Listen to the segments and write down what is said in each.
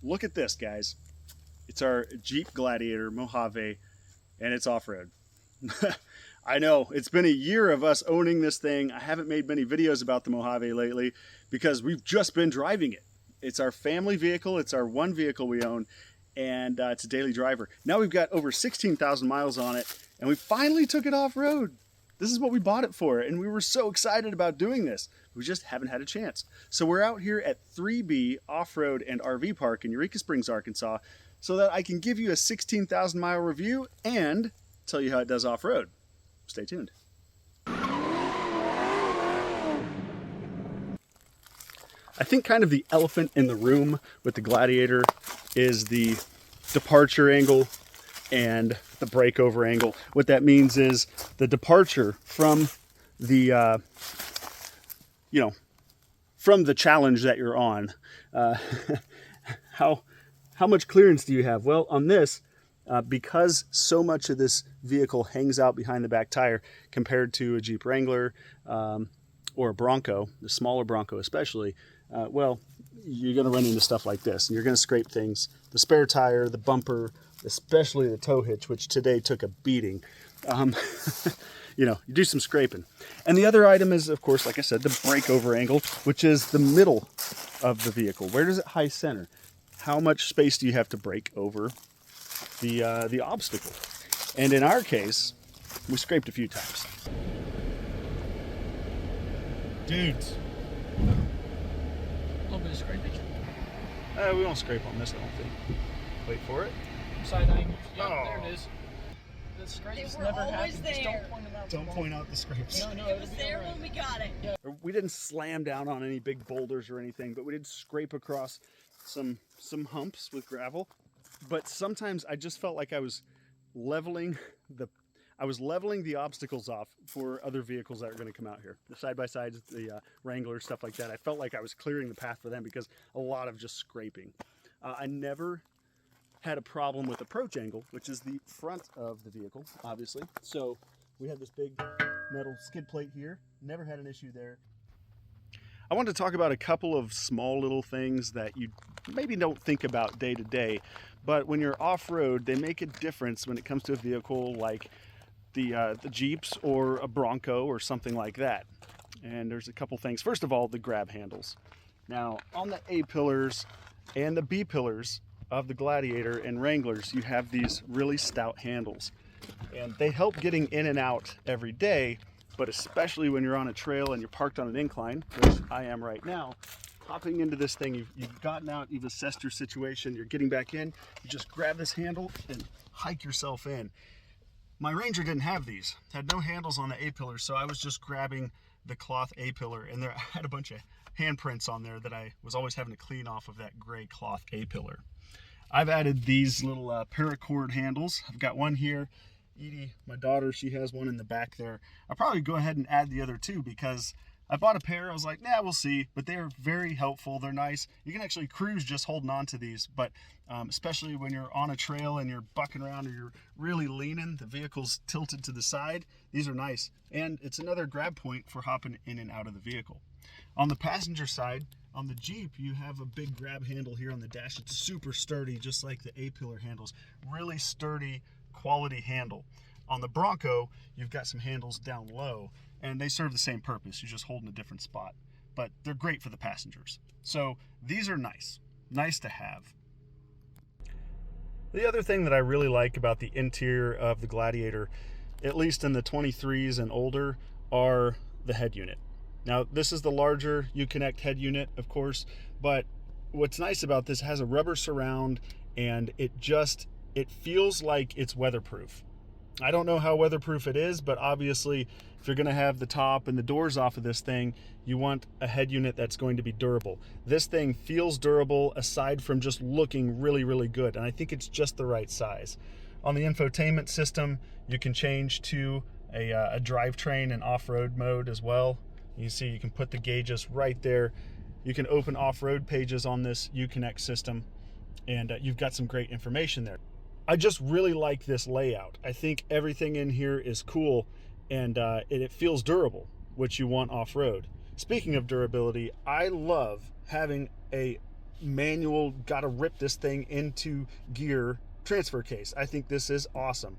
look at this, guys. It's our Jeep Gladiator Mojave, and it's off-road. I know, it's been a year of us owning this thing. I haven't made many videos about the Mojave lately because we've just been driving it. It's our family vehicle. It's our one vehicle we own, and it's a daily driver. Now we've got over 16,000 miles on it, and we finally took it off-road. This is what we bought it for, and we were so excited about doing this. We just haven't had a chance. So we're out here at 3B Off-Road and RV Park in Eureka Springs, Arkansas, so that I can give you a 16,000 mile review and tell you how it does off-road. Stay tuned. I think kind of the elephant in the room with the Gladiator is the departure angle and the breakover angle. What that means is the departure from the, from the challenge that you're on. How much clearance do you have? Well, on this, because so much of this vehicle hangs out behind the back tire compared to a Jeep Wrangler or a Bronco, the smaller Bronco especially, well, you're going to run into stuff like this, and you're going to scrape things. The spare tire, the bumper, especially the tow hitch, which today took a beating. You do some scraping. And the other item is, of course, like I said, the breakover angle, which is the middle of the vehicle. Where does it high center? How much space do you have to break over the obstacle? And in our case, we scraped a few times. Dudes. A little bit of scraping. We won't scrape on this, I don't think. Wait for it. Side angle. Yeah, Oh. there it is. The scrapes They were never always happen. Just there. don't point them out. Don't point out the scrapes. No, It was there when we got it. We didn't slam down on any big boulders or anything, but we did scrape across some humps with gravel. But sometimes I just felt like I was leveling the obstacles off for other vehicles that are going to come out here. The side-by-sides, the Wranglers, stuff like that. I felt like I was clearing the path for them because a lot of just scraping. I never had a problem with approach angle, which is the front of the vehicle, obviously. So we have this big metal skid plate here. Never had an issue there. I want to talk about a couple of small little things that you maybe don't think about day to day, but when you're off-road, they make a difference when it comes to a vehicle like the Jeeps or a Bronco or something like that. And there's a couple things. First of all, the grab handles. Now, on the A-pillars and the B-pillars of the Gladiator and Wranglers, you have these really stout handles. And they help getting in and out every day, but especially when you're on a trail and you're parked on an incline, which I am right now, hopping into this thing, you've gotten out, you've assessed your situation, you're getting back in, you just grab this handle and hike yourself in. My Ranger didn't have these, had no handles on the A-pillars, so I was just grabbing the cloth A-pillar, and there I had a bunch of handprints on there that I was always having to clean off of that gray cloth A-pillar. I've added these little paracord handles. I've got one here. Edie, my daughter, she has one in the back there. I'll probably go ahead and add the other two because I bought a pair. I was like, nah, we'll see. But they're very helpful. They're nice. You can actually cruise just holding on to these. But especially when you're on a trail and you're bucking around or you're really leaning, the vehicle's tilted to the side, these are nice. And it's another grab point for hopping in and out of the vehicle. On the passenger side, on the Jeep, you have a big grab handle here on the dash. It's super sturdy, just like the A-pillar handles. Really sturdy, quality handle. On the Bronco, you've got some handles down low, and they serve the same purpose. You're just holding a different spot. But they're great for the passengers. So these are nice. Nice to have. The other thing that I really like about the interior of the Gladiator, at least in the 23s and older, are the head unit. Now, this is the larger Uconnect head unit, of course, but what's nice about this, it has a rubber surround, and it feels like it's weatherproof. I don't know how weatherproof it is, but obviously, if you're going to have the top and the doors off of this thing, you want a head unit that's going to be durable. This thing feels durable aside from just looking really, really good, and I think it's just the right size. On the infotainment system, you can change to a drivetrain and off-road mode as well. You see you can put the gauges right there. You can open off-road pages on this Uconnect system, and you've got some great information there. I just really like this layout. I think everything in here is cool, and it feels durable, which you want off-road. Speaking of durability, I love having a manual, gotta rip this thing into gear transfer case. I think this is awesome.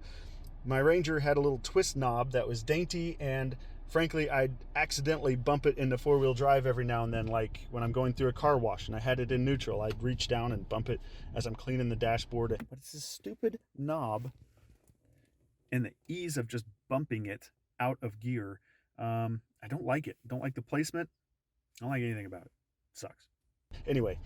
My Ranger had a little twist knob that was dainty, and frankly, I'd accidentally bump it into four-wheel drive every now and then, like when I'm going through a car wash and I had it in neutral, I'd reach down and bump it as I'm cleaning the dashboard. But it's this stupid knob and the ease of just bumping it out of gear. I don't like it. Don't like the placement. I don't like anything about it. It sucks. Anyway,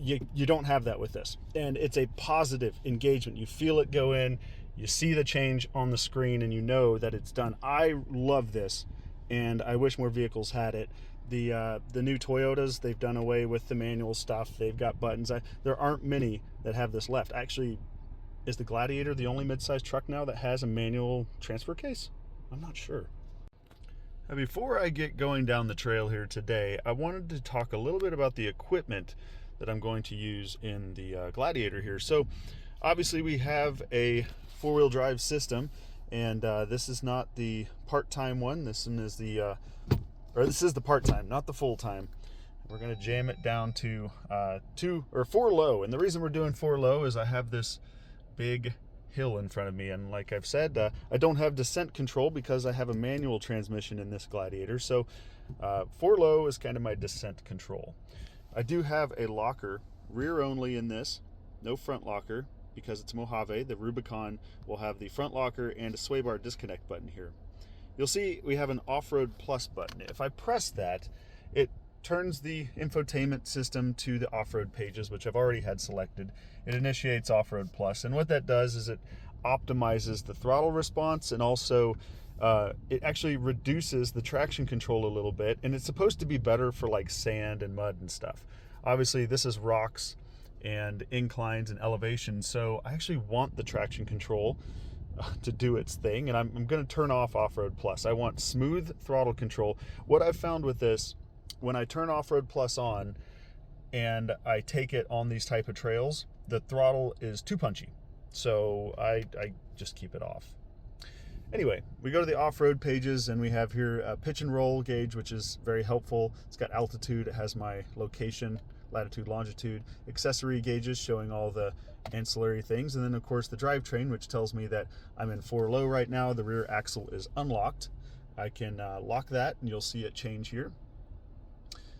you don't have that with this. And it's a positive engagement. You feel it go in, you see the change on the screen, and you know that it's done. I love this, and I wish more vehicles had it. The new Toyotas, they've done away with the manual stuff. They've got buttons. There aren't many that have this left. Actually, is the Gladiator the only mid-sized truck now that has a manual transfer case? I'm not sure. Now, before I get going down the trail here today, I wanted to talk a little bit about the equipment that I'm going to use in the Gladiator here. So obviously we have a four-wheel drive system, and this is not the part-time one. This one is the this is the part-time, not the full-time. We're going to jam it down to 4 low, and the reason we're doing 4 low is I have this big hill in front of me, and like I've said, I don't have descent control because I have a manual transmission in this Gladiator. So 4 low is kind of my descent control. I do have a locker, rear only in this, no front locker because it's Mojave. The Rubicon will have the front locker and a sway bar disconnect button here. You'll see we have an Off-Road Plus button. If I press that, it turns the infotainment system to the off-road pages, which I've already had selected. It initiates Off-Road Plus, and what that does is it optimizes the throttle response, and also it actually reduces the traction control a little bit, and it's supposed to be better for like sand and mud and stuff. Obviously this is rocks and inclines and elevation, so I actually want the traction control to do its thing, and I'm going to turn off Off-Road Plus. I want smooth throttle control. What I've found with this, when I turn Off-Road Plus on and I take it on these type of trails, the throttle is too punchy, so I just keep it off. Anyway, we go to the off-road pages, and we have here a pitch and roll gauge, which is very helpful. It's got altitude, it has my location, latitude, longitude, accessory gauges showing all the ancillary things, and then of course the drivetrain, which tells me that I'm in 4 low right now. The rear axle is unlocked. I can lock that, and you'll see it change here.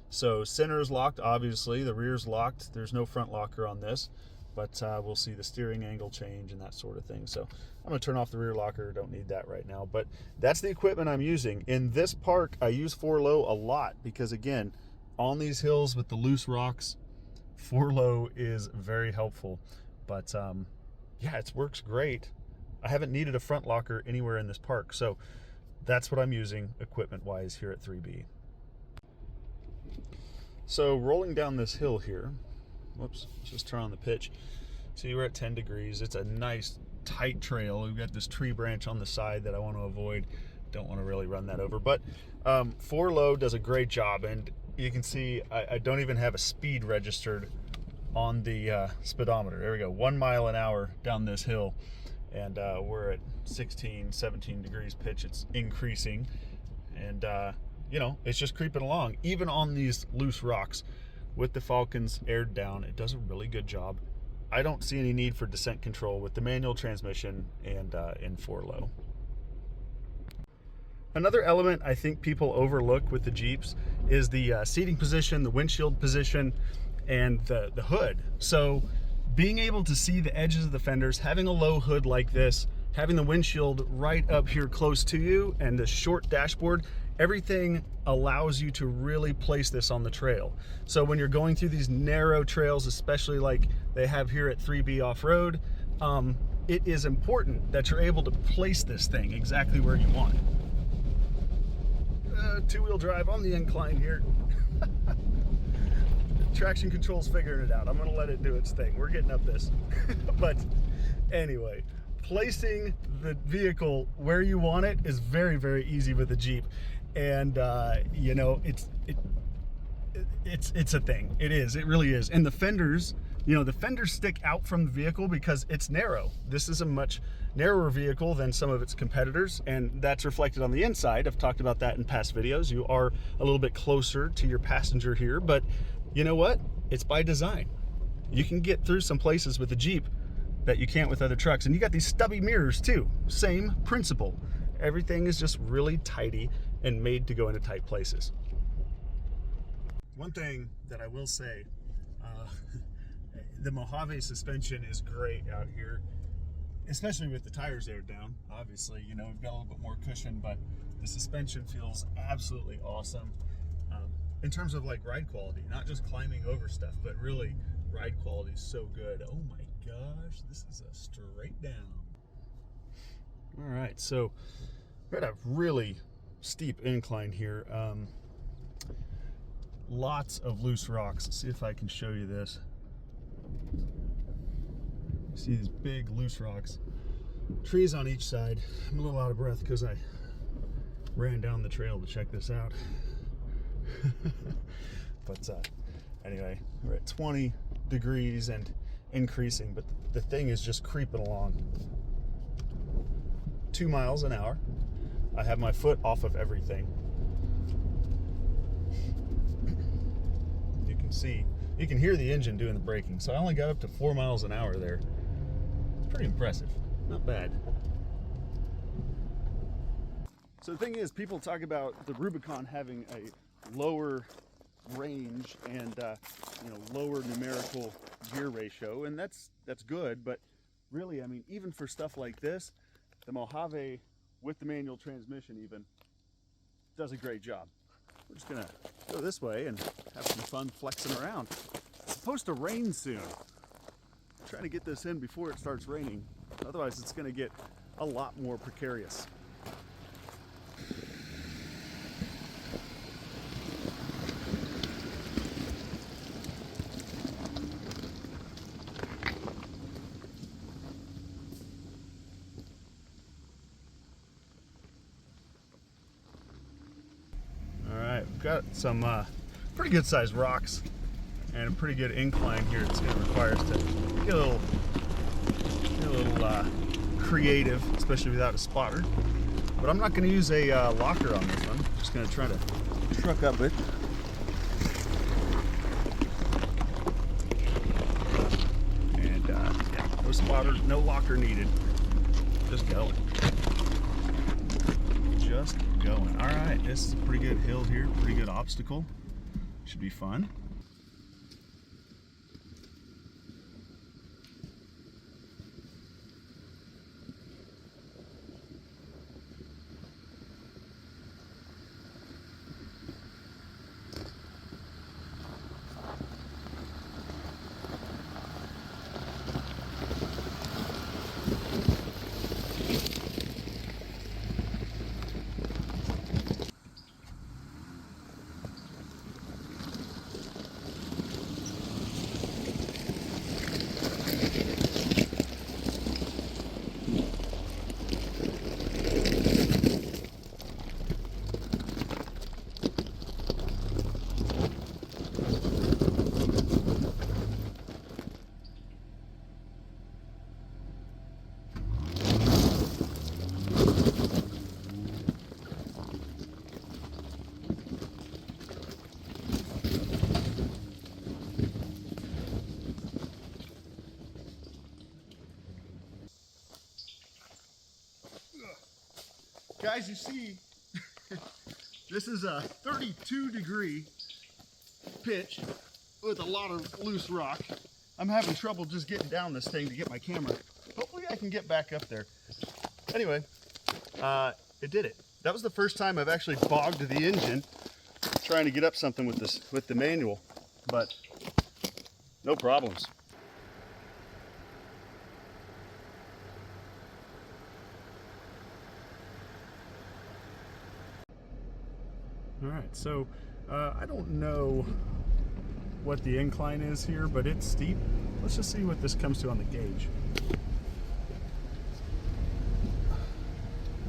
So center is locked, obviously. The rear's locked. There's no front locker on this, but we'll see the steering angle change and that sort of thing. So I'm going to turn off the rear locker. Don't need that right now, but that's the equipment I'm using. In this park, I use 4 low a lot because, again, on these hills with the loose rocks, 4 low is very helpful. But yeah, it works great. I haven't needed a front locker anywhere in this park, so that's what I'm using equipment-wise here at 3B. So rolling down this hill here, whoops, let's just turn on the pitch. See, we're at 10 degrees. It's a nice tight trail. We've got this tree branch on the side that I want to avoid. Don't want to really run that over, but 4 low does a great job, and you can see I don't even have a speed registered on the speedometer. There we go, 1 mile an hour down this hill, and we're at 16, 17 degrees pitch. It's increasing, and you know, it's just creeping along. Even on these loose rocks with the Falcons aired down, it does a really good job. I don't see any need for descent control with the manual transmission and in 4 low. Another element I think people overlook with the Jeeps is the seating position, the windshield position, and the hood. So being able to see the edges of the fenders, having a low hood like this, having the windshield right up here close to you, and the short dashboard, everything allows you to really place this on the trail. So when you're going through these narrow trails, especially like they have here at 3B Off-Road, it is important that you're able to place this thing exactly where you want it. 2-wheel drive on the incline here. Traction control's figuring it out. I'm gonna let it do its thing. We're getting up this. But anyway, placing the vehicle where you want it is very, very easy with the Jeep. And you know, it's a thing. It is, it really is. And the fenders, you know, the fenders stick out from the vehicle because it's narrow. This is a much narrower vehicle than some of its competitors, and that's reflected on the inside. I've talked about that in past videos. You are a little bit closer to your passenger here, but you know what? It's by design. you can get through some places with the Jeep that you can't with other trucks. And you got these stubby mirrors too. Same principle. Everything is just really tidy and made to go into tight places. One thing that I will say, the Mojave suspension is great out here, especially with the tires aired down. Obviously, you know, we've got a little bit more cushion, but the suspension feels absolutely awesome in terms of like ride quality, not just climbing over stuff, but really ride quality is so good. Oh my gosh, this is a straight down. All right, so we're at a really steep incline here. Lots of loose rocks. Let's see if I can show you this. You see these big loose rocks. Trees on each side. I'm a little out of breath because I ran down the trail to check this out. But anyway, we're at 20 degrees and increasing, but the thing is just creeping along. 2 miles an hour. I have my foot off of everything. You can see, you can hear the engine doing the braking. So I only got up to 4 miles an hour there. It's pretty impressive. Not bad. So the thing is, people talk about the Rubicon having a lower range and you know, lower numerical gear ratio, and that's good, but really, I mean, even for stuff like this, the Mojave with the manual transmission even does a great job. We're just gonna go this way and have some fun flexing around. It's supposed to rain soon. I'm trying to get this in before it starts raining, otherwise it's gonna get a lot more precarious. Got some pretty good sized rocks and a pretty good incline here. It's going to require us to get a little creative, especially without a spotter. But I'm not going to use a locker on this one. I'm just going to try to truck up it. And yeah, no spotter, no locker needed. Just going. Just going. All right, this is a pretty good hill here, pretty good obstacle. Should be fun. Guys, you see, this is a 32-degree pitch with a lot of loose rock. I'm having trouble just getting down this thing to get my camera. Hopefully I can get back up there. Anyway, it did it. That was the first time I've actually bogged the engine trying to get up something with the manual, but no problems. All right, so I don't know what the incline is here, but it's steep. Let's just see what this comes to on the gauge.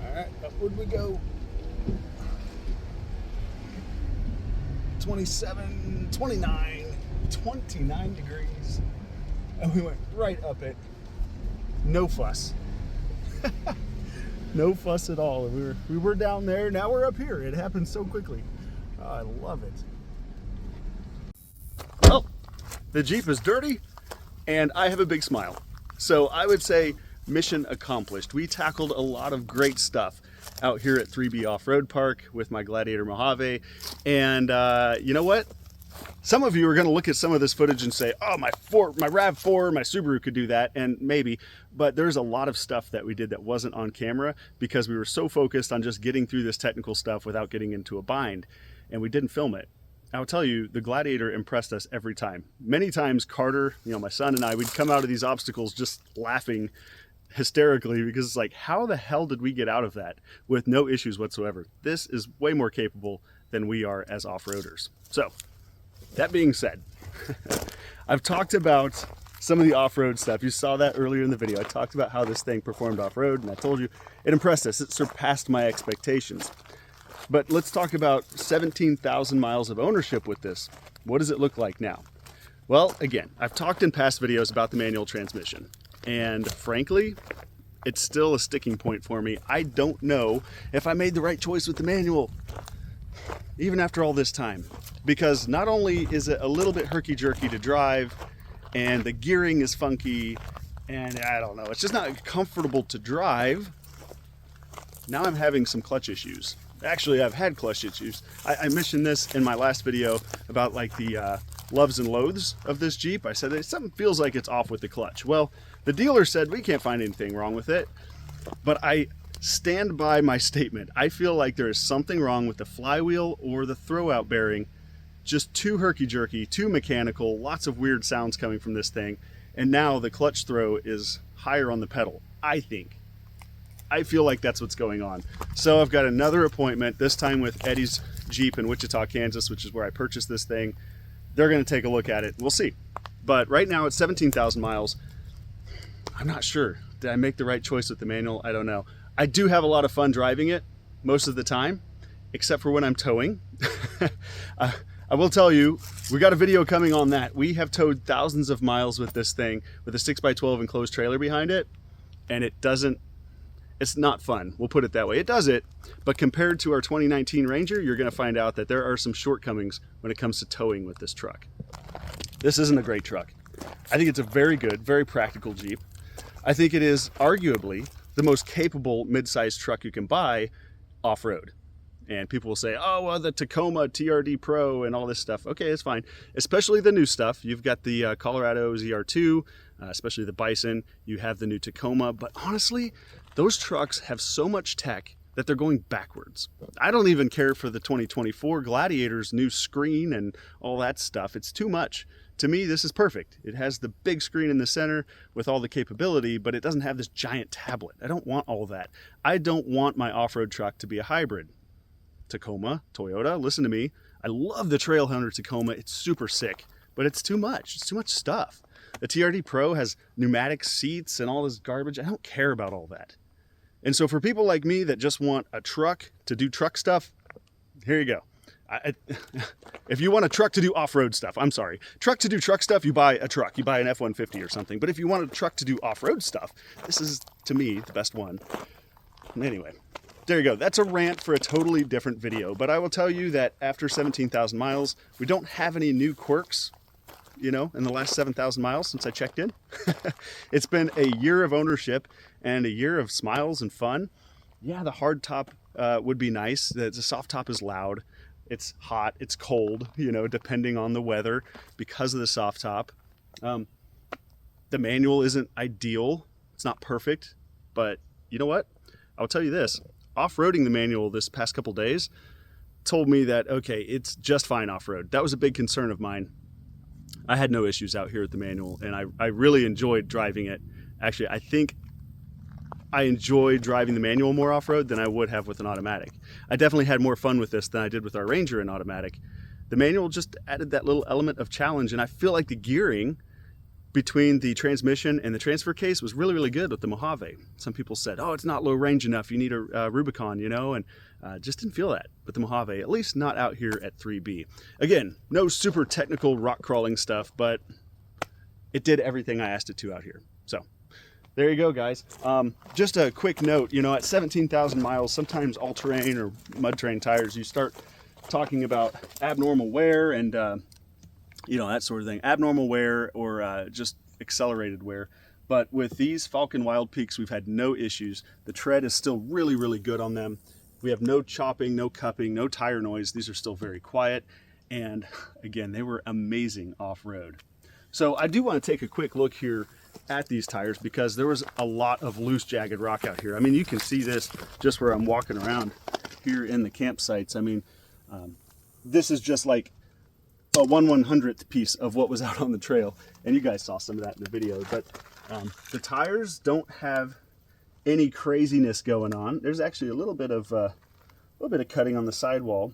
All right, upward we go. 27, 29, 29 degrees. And we went right up it. No fuss. No fuss at all. We were down there, now we're up here. It happened so quickly. Oh, I love it. Well, the Jeep is dirty and I have a big smile. So I would say mission accomplished. We tackled a lot of great stuff out here at 3B Off-Road Park with my Gladiator Mojave. And you know what? Some of you are going to look at some of this footage and say, oh, my RAV4, my Subaru could do that, and maybe. But there's a lot of stuff that we did that wasn't on camera because we were so focused on just getting through this technical stuff without getting into a bind, and we didn't film it. I'll tell you, the Gladiator impressed us every time. Many times Carter, my son and I, we'd come out of these obstacles just laughing hysterically because it's like, how the hell did we get out of that with no issues whatsoever? This is way more capable than we are as off-roaders. So, that being said, I've talked about some of the off-road stuff. You saw that earlier in the video. I talked about how this thing performed off-road, and I told you it impressed us. It surpassed my expectations. But let's talk about 17,000 miles of ownership with this. What does it look like now? Well, again, I've talked in past videos about the manual transmission, and frankly, it's still a sticking point for me. I don't know if I made the right choice with the manual, even after all this time. Because not only is it a little bit herky-jerky to drive, and the gearing is funky, and I don't know, it's just not comfortable to drive. Now I'm having some clutch issues. Actually, I've had clutch issues. I mentioned this in my last video about like the loves and loathes of this Jeep. I said that something feels like it's off with the clutch. Well, the dealer said we can't find anything wrong with it, but I stand by my statement. I feel like there is something wrong with the flywheel or the throwout bearing. Just too herky-jerky, too mechanical, lots of weird sounds coming from this thing, and now the clutch throw is higher on the pedal, I think. I feel like that's what's going on. So I've got another appointment, this time with Eddie's Jeep in Wichita, Kansas, which is where I purchased this thing. They're going to take a look at it. We'll see. But right now it's 17,000 miles. I'm not sure. Did I make the right choice with the manual? I don't know. I do have a lot of fun driving it most of the time, except for when I'm towing. I will tell you, we got a video coming on that. We have towed thousands of miles with this thing with a 6x12 enclosed trailer behind it, and it's not fun. We'll put it that way. It does it, but compared to our 2019 Ranger, you're going to find out that there are some shortcomings when it comes to towing with this truck. This isn't a great truck. I think it's a very good, very practical Jeep. I think it is arguably the most capable mid-sized truck you can buy off-road. And people will say, oh, well, the Tacoma TRD Pro and all this stuff. Okay, it's fine. Especially the new stuff. You've got the Colorado ZR2, especially the Bison. You have the new Tacoma. But honestly, those trucks have so much tech that they're going backwards. I don't even care for the 2024 Gladiator's new screen and all that stuff. It's too much. To me, this is perfect. It has the big screen in the center with all the capability, but it doesn't have this giant tablet. I don't want all that. I don't want my off-road truck to be a hybrid. Tacoma, Toyota, listen to me. I love the Trailhunter Tacoma. It's super sick, but it's too much. It's too much stuff. The TRD Pro has pneumatic seats and all this garbage. I don't care about all that. And so for people like me that just want a truck to do truck stuff, here you go. If you want a truck to do off-road stuff, I'm sorry. Truck to do truck stuff, you buy a truck. You buy an F-150 or something. But if you want a truck to do off-road stuff, this is, to me, the best one. Anyway. There you go. That's a rant for a totally different video. But I will tell you that after 17,000 miles, we don't have any new quirks, in the last 7,000 miles since I checked in. It's been a year of ownership and a year of smiles and fun. Yeah, the hard top would be nice. The soft top is loud. It's hot. It's cold, depending on the weather because of the soft top. The manual isn't ideal. It's not perfect. But you know what? I'll tell you this. Off-roading the manual this past couple days told me that, okay, it's just fine off-road. That was a big concern of mine. I had no issues out here with the manual, and I really enjoyed driving it. Actually, I think I enjoyed driving the manual more off-road than I would have with an automatic. I definitely had more fun with this than I did with our Ranger in automatic. The manual just added that little element of challenge, and I feel like the gearing between the transmission and the transfer case was really, really good with the Mojave. Some people said, oh, it's not low range enough. You need a Rubicon, and just didn't feel that with the Mojave, at least not out here at 3B. Again, no super technical rock crawling stuff, but it did everything I asked it to out here. So there you go, guys. Just a quick note, at 17,000 miles, sometimes all-terrain or mud-terrain tires, you start talking about abnormal wear and that sort of thing. Abnormal wear or just accelerated wear. But with these Falcon Wild Peaks, we've had no issues. The tread is still really, really good on them. We have no chopping, no cupping, no tire noise. These are still very quiet. And again, they were amazing off-road. So I do want to take a quick look here at these tires because there was a lot of loose, jagged rock out here. I mean, you can see this just where I'm walking around here in the campsites. I mean, this is just like a 1/100th piece of what was out on the trail. And you guys saw some of that in the video. But the tires don't have any craziness going on. There's actually a little bit of cutting on the sidewall,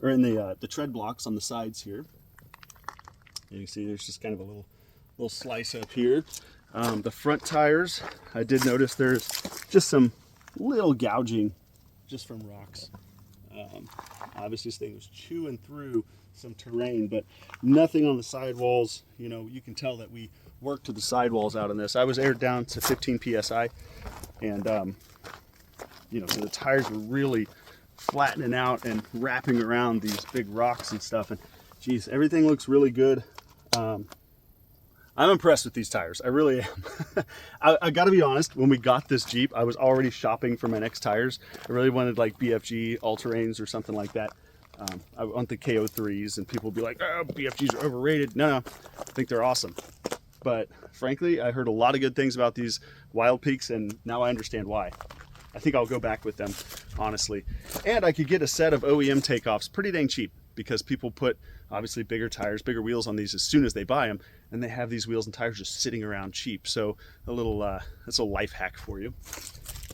or in the tread blocks on the sides here. You can see there's just kind of a little slice up here. The front tires, I did notice there's just some little gouging just from rocks. Obviously this thing was chewing through some terrain, but nothing on the sidewalls. You know, you can tell that we worked to the sidewalls out on this. I was aired down to 15 PSI, and you know, so the tires were really flattening out and wrapping around these big rocks and stuff. And geez, everything looks really good. I'm impressed with these tires. I really am. I gotta be honest, when we got this Jeep, I was already shopping for my next tires. I really wanted like BFG all-terrains or something like that. I want the KO3s, and people will be like, oh, BFGs are overrated. No, I think they're awesome. But frankly, I heard a lot of good things about these Wild Peaks, and now I understand why. I think I'll go back with them, honestly. And I could get a set of OEM takeoffs pretty dang cheap, because people put obviously bigger tires, bigger wheels on these as soon as they buy them, and they have these wheels and tires just sitting around cheap. So a little that's a life hack for you.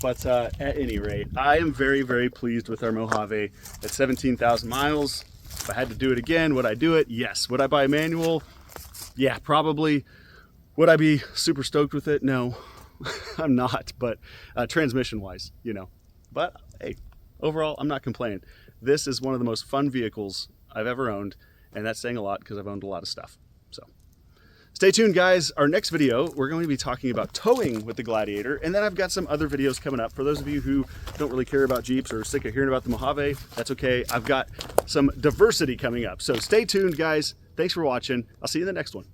But at any rate, I am very, very pleased with our Mojave at 17,000 miles. If I had to do it again, would I do it? Yes. Would I buy a manual? Yeah, probably. Would I be super stoked with it? No, I'm not. But transmission wise, you know. But hey, overall, I'm not complaining. This is one of the most fun vehicles I've ever owned, and that's saying a lot because I've owned a lot of stuff. So stay tuned, guys. Our next video, we're going to be talking about towing with the Gladiator, and then I've got some other videos coming up. For those of you who don't really care about Jeeps or are sick of hearing about the Mojave, that's okay. I've got some diversity coming up. So stay tuned, guys. Thanks for watching. I'll see you in the next one.